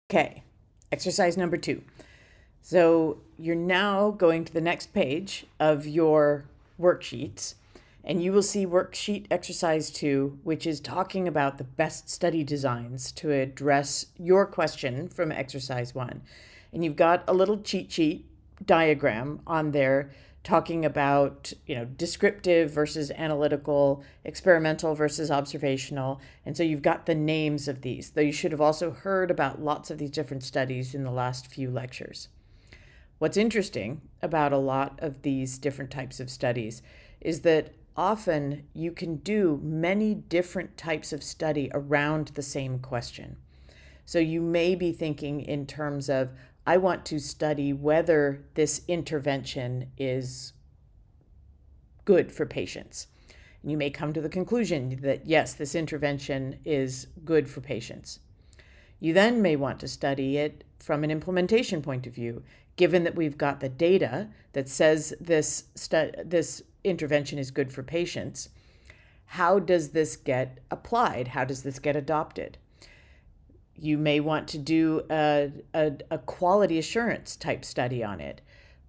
Okay, exercise number 2. So you're now going to the next page of your worksheets, and you will see worksheet exercise 2, which is talking about the best study designs to address your question from exercise 1. And you've got a little cheat sheet diagram on there talking about, descriptive versus analytical, experimental versus observational. And so you've got the names of these, though you should have also heard about lots of these different studies in the last few lectures. What's interesting about a lot of these different types of studies is that often you can do many different types of study around the same question. So you may be thinking in terms of, I want to study whether this intervention is good for patients. And you may come to the conclusion that yes, this intervention is good for patients. You then may want to study it from an implementation point of view, given that we've got the data that says this intervention is good for patients. How does this get applied? How does this get adopted? You may want to do a quality assurance type study on it.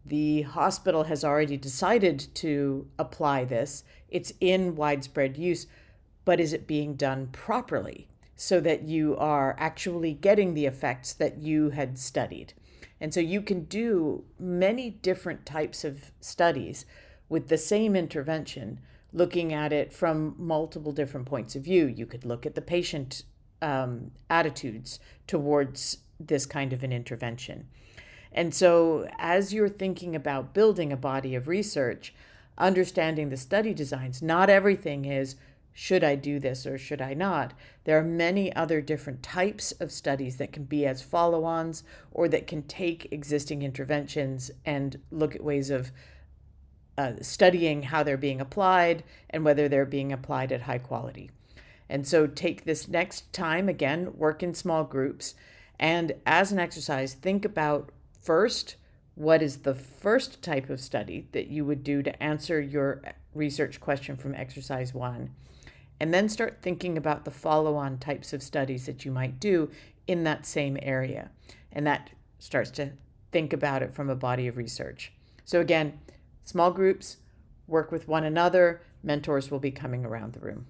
The hospital has already decided to apply this. It's in widespread use, but is it being done properly so that you are actually getting the effects that you had studied? And so you can do many different types of studies with the same intervention, looking at it from multiple different points of view. You could look at the patient attitudes towards this kind of an intervention. And so as you're thinking about building a body of research, understanding the study designs, not everything is, should I do this or should I not? There are many other different types of studies that can be as follow-ons or that can take existing interventions and look at ways of studying how they're being applied and whether they're being applied at high quality. And so take this next time, again, work in small groups. And as an exercise, think about first, what is the first type of study that you would do to answer your research question from exercise 1? And then start thinking about the follow-on types of studies that you might do in that same area. And that starts to think about it from a body of research. So again, small groups, work with one another. Mentors will be coming around the room.